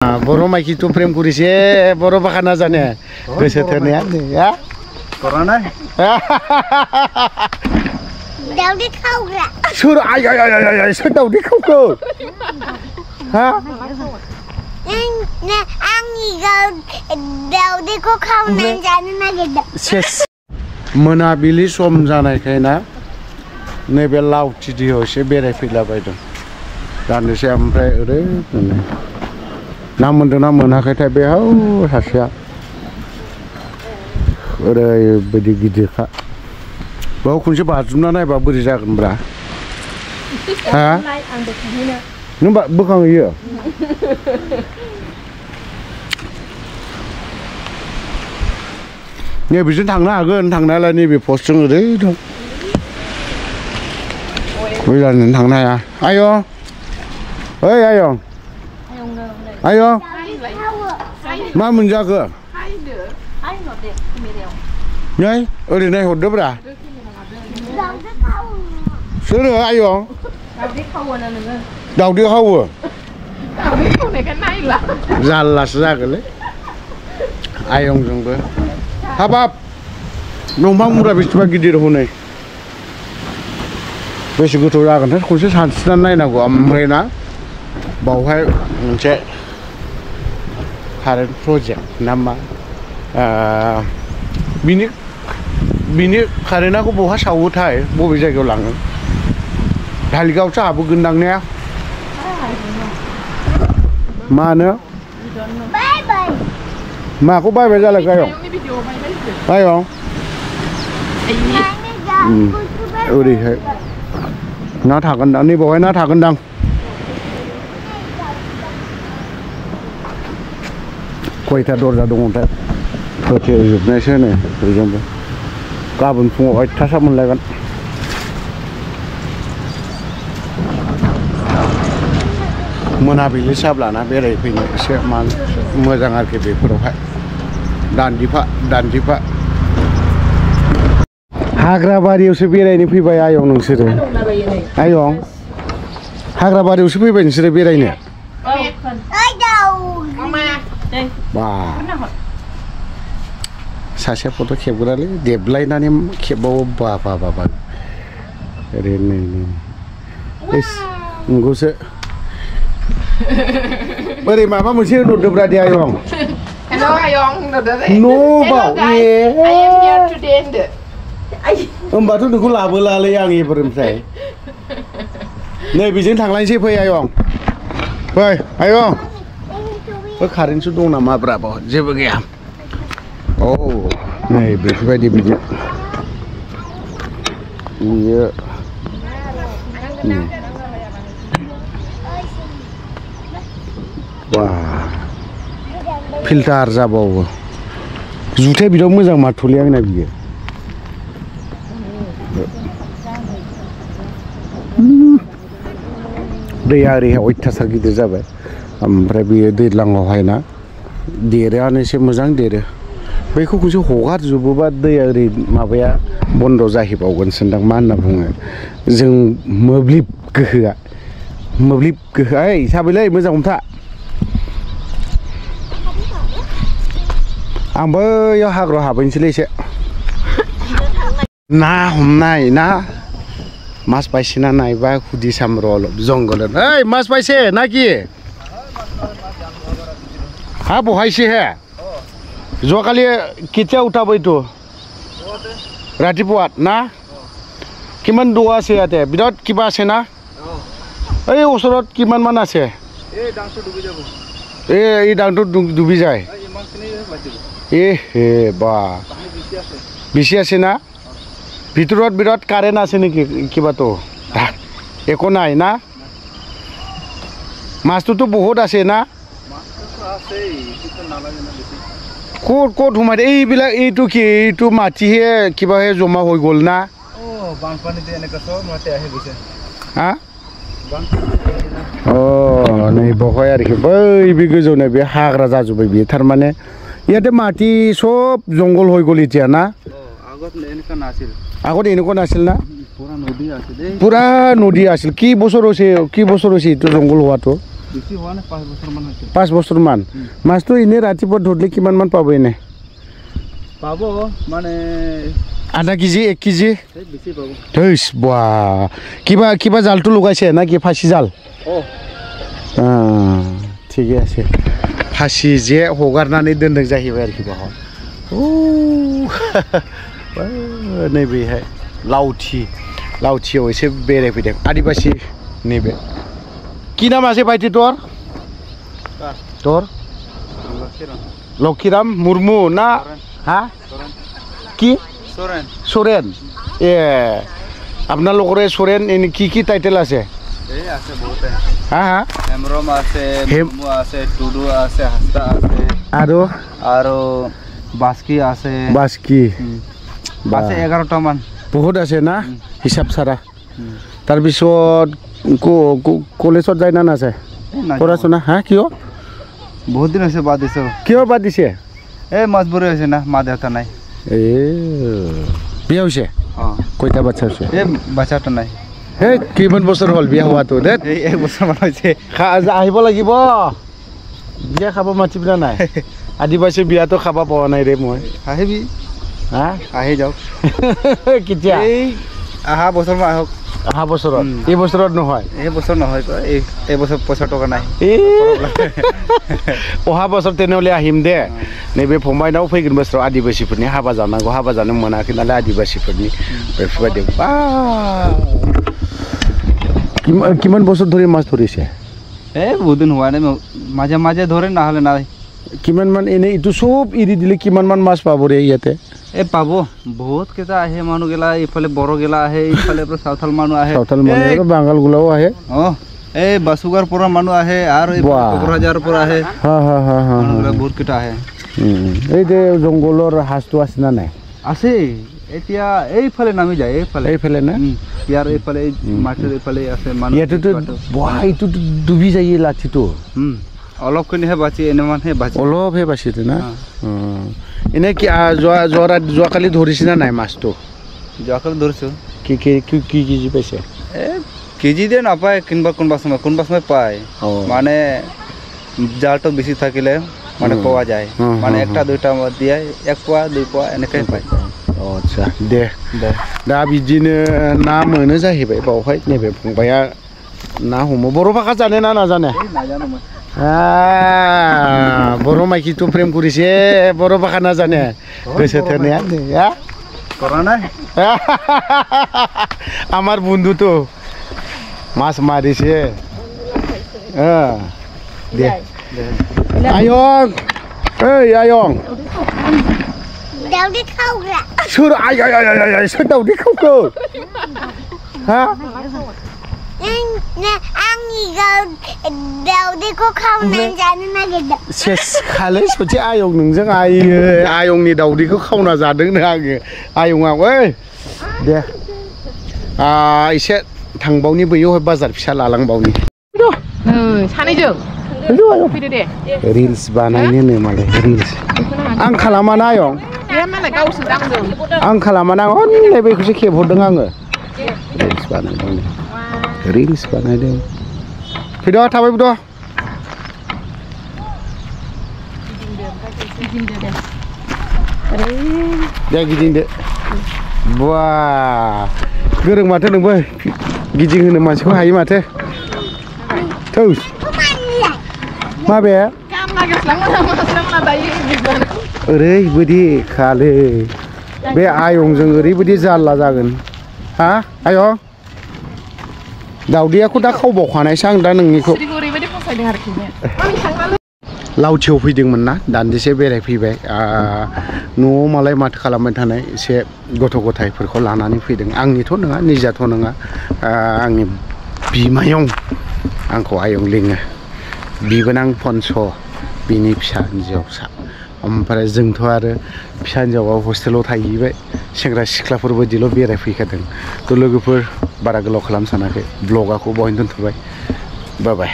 बर' माइखिथ' प्रेम करिसे बर' भाषा नाजाने गोसो थोनाया या करना दाउदै खावग्रा सोर आय आय आय आय सोर दाउदै खावखो हा आंनि दाउदैखौ खावनानै जानो नागिरदों सेस मोनाबिलि सम जानायखाय ना नैबे लावथि दैयाव एसे बेरायफैलाबायदों दानोसै ओमफ्राय ओरैनो ना मोनदों ना मोनाखैथाय बेयाव सासेया ओरैबायदि गिदिरखा बाव खनसे बाज्रुमना नायबा बोरै जागोनब्रा हा नों बोखांहैयो नैबेजों थांनो हागोन थांनायालाय नैबे पस्टजों ओरै दं बैलाजों थांनो हाया आय' ओइ आयं आयं मा मोनजाखो नै ओरै नायहरदोब्रा सोरो आयं दाउदै खावो जारलासो जागोनलै आयंजोंबो हाबाब दंफां मुरा बेसेबा गिदिर हनै बेसे गोथौ जागोनथाय खनसे सानस्रिनानै नायनांगौ ओमफ्राय ना बावहाय मोनसे कारेन्ट प्रजेक्ट ना मा बिनि कारेन्टखौ बहा सावोथाय बबे जायगायाव लाङो धालिगावसो हाबोगोनदां ने मानो माखौ बायबाय जालाय आयं आयं ओरैहाय ना थागोनदां नैबावहाय ना थागोनदां खयथा दरजा दङथाय होथेजोबनायसो नै बेजोंबो गाबोन फुङाव अयथासार मोनलायगोन मोनाबिलि जाब्लाना बेरायफैनो एसे मोजां आरोखि बेफोरावहाय दान्दिफा हाग्राबारियावसो बेरायनो फैबाय आयं नोंसोरो आयं हाग्राबारियावसो फैबाय नोंसोरो बेरायनो बा सासेया फट' खेबग्रालै देबलायनानै खेबबावो बा बा बा बा ओरैनो नंगौसो ओरै माबा मोनसे होनहरदोब्रा दे आयं Hello Ayong, no बाव I am here today. होमबाथ' नोंखौ लाबोलालै आं एबारनिफ्राय नै बेजों थांलायनोसै फै आयं फै आयं बे कारेन्टसो दं नामा ब्रा बाव जेबो गैया औ नै बेफोरबायदि बियो बा फिल्टार जाबावो जुथाया बिराद मोजां माथ'लै आंना बियो दैया ओरैहाय अयथासार गिदिर जाबाय ओमफ्राय बेयो दैज्लाङावहाय ना देरोआनो एसे मोजां देरो बैखौ खनसे हगारजोबोबा दैया ओरै माबाया बन्द' जाहैबावगोनसोदां मा होनना बुङो जों मोब्लिब गोहोआ ओइ हिसाबैलै मोजां हमथा आं बैयाव हाग्रायाव हाबहैनोसैलै एसे ना हमनाय ना मास पाइसे ना नायबा खुदी सामरल जंगल ओइ मास पाइसे ना कि हा बहायसे हे যোৱাকালি কেতিয়া উঠাবইতো ৰাতিপুৱাত না কিমান দ আছে ইয়াতে বিৰাট কিবা আছে না এই ওচৰত কিমান মান আছে এই ডাংটো ডুবি যাব এই ডাংটো ডুবি যায় এ হে বা বেছি আছে না ভিতৰত বিৰাট কাৰেণ্ট আছে নেকি কিবাতো একো নাই না মাছটোতো বহুত আছে না ক'ত ক'ত সোমাই এইবিলাক এইটো কি এইটো মাটিহে কিবাহে জমা হৈ গ'ল না হা अ नै बहाय आरोखि बै बे गोजौनाय बे हाग्रा जाजोब्बाय बियो थारमाने ইয়াতে माटी सब जंगल হৈ গ'ল এতিয়া না আগত এনেকুৱা নাছিল না পুৰা নদী আছিল কি বছৰ হৈছে এইটো জংগল হোৱাটো বেছি হোৱা নাই 5 বছৰমান হৈছে 5 বছৰমান মাছটো এনে ৰাতিপুৱা ধৰিলে কিমান মান পাব এনে পাব মানে আধা কেজি 1 কেজি বেছি পাব ধৈছ বা কিবা জালটো লগাইছে না কি ফাঁসি জাল ঠিকই আছে ফাঁসি যে হगारनानै दोनदों जाहैबाय आरोखि बाहाय नैबेहाय लावथियाव एसे बेरायफैदों आदिबासी नैबे কি নাম আছে ভাইটি তোর লক্ষীরাম মুর্মু না হ্যাঁ কি সোরেন এ আপনার লোকরে সোরেন কি টাইটেল আছে এই আছে বহুত হ্যাঁ হ্যাঁ হেমরম আছে মুর্মু আছে টুডু আছে হাস্তা আছে আৰু বাস্কি আছে বাস্কি আছে 11টা মান বহুত আছে না হিসাব সারা তাৰপিছত কলেজত যায় না নাযায় পড়াশোনা হ্যাঁ কিয় বহুত দিন হৈছে বাদ দিছো কিয় বাদ দিছে এই মজবুৰি হৈছে না মা দেউতা নাই বিয়া হৈছে কয়টা বাচ্চা হৈছে এই বাচ্চাটা নাই হে কিমান বছৰ হ'ল বিয়া হোৱাটো দে এই 1 বছৰমান হৈছে আহিব লাগিব বিয়া খাব মাতিবি নাই আদিবাসী বিয়াটো খাব পোৱা নাই ৰে মই আহিবি হা আহি যাওক কেতিয়া এই আহা বছৰমান আহক অহা বছৰত এই বছৰত নহয় এই বছৰ নহয় এই বছৰ পইচা টকা নাই অহা বছৰ তেনেহ'লে আহিম দে नैबे फंबायनाव फैगोन बोसोराव आदिबासीफोरनि हाबा जानांगौ हाबा जानो मोनाखै नालाय आदिबासीफोरनि बेफोरबायदि কিমান বছৰ ধৰি মাছ ধৰিছে বহুত দিন হোৱা নাই মাজে মাজে ধৰে নহ'লে নাই কিমান মান এনে ইটো সব এৰি দিলে কিমান মান মাছ পাব ৰে ইয়াতে পাব বহুত কেইটা আহে মানুহগিলা ইফালে বড়গিলা আহে ইফালে সাঁওতাল মানুহ আহে সাঁওতাল মানুহ আৰু বাঙাল গুলাও আহে এই বাসুগাৰ পৰা মানুহ আহে আৰু কোকৰাঝাৰৰ পৰা আহে মানুহগিলা বহুত কেইটা আহে এই যে জংগলৰ হাঁচটো আছে না নাই আছে এতিয়া এইফালে নামি যায় এইফালে না ইয়াৰ এইফালে মাটিৰ এইফালে আছে মানুহ ইয়াতেতো এইটো ডুবি যায় লাঠিটো অলপখিনিহে বাচি এনে মানহে বাচি অলপহে বাচিছে না এনে কি যোৱাকালি ধৰিছে না নাই মাছটো যোৱাকালি ধৰিছোঁ কি কেজি পাইছে কেজি দিয়ে নাপায় কোনোবা সময় পায় মানে জালটো বেছি থাকিলে মানে পোৱা যায় মানে একটা দুইটা দিয়ে 1 পোৱা 2 পোৱা এনেকৈ পায় আচ্ছা দে दा बिदिनो ना मोनो जाहैबाय बावहाय नैबे फंबाया ना हमो बर' भाषा जाने ना नाजाने बर' माइकिটো प्रेम কৰিছে बर' भाषा नाजाने गोसो थोनाया কৰা নাই আমার বন্ধু তো মাছ মারিছে দে আয়ং এই আয়ং दाउदै खावग्रा सोर सोर दाउदै खावखो हा आंनि दाउदैखौ खावनानै जानो नागिरदों सेस खालै ससे आयं नोंजों आयंनि दाउदैखौ खावना जादोंनो आङो आयंआ ओइ दे एसे थांबावनि बैयावहाय बाजार फिसा लालांबावनि सानैजों फैदो दे रिल्स बानायनो मालाय रिल्स आं खालामा ना आयं मालाय गावसो दांदों आं खालामा ना हनै बेखौसो खेबहरदों आङो रिल्स बानायदों फैद' थाबाय फैद' दे गिदिंदो बा गोरों माथो नोंबो गिदिंहोनो मानसिखौ हायो माथो थौस माबे ओरैबायदि खाले बे आयंजों ओरैबायदि जारला जागोन हा आयं दाउदैयाखौ दा खावबावखानायसो आं दा नोंनिखौ लावथियाव फैदोंमोन ना दान्दिसे बेरायफैबाय न'आव मालाय माथो खालामबाय थानाय एसे गथ' गथायफोरखौ लानानै फैदों आंनिथ' नङा निजाथ' नङा आंनि बिमायं आंखौ आयं लिङो बिबोनां फनस बिनि फिसा हिन्जावसा ओमफ्राय जोंथ' आरो फिसा हिन्जावा हस्टेलाव थाहैबाय सेंग्रा सिख्लाफोर बायदिल' बेरायफैखादों थ' लोगोफोर बारा गोलाव खालाम सानाखै ब्लगाखौ बहायनो दोनथ'बाय बाय बाय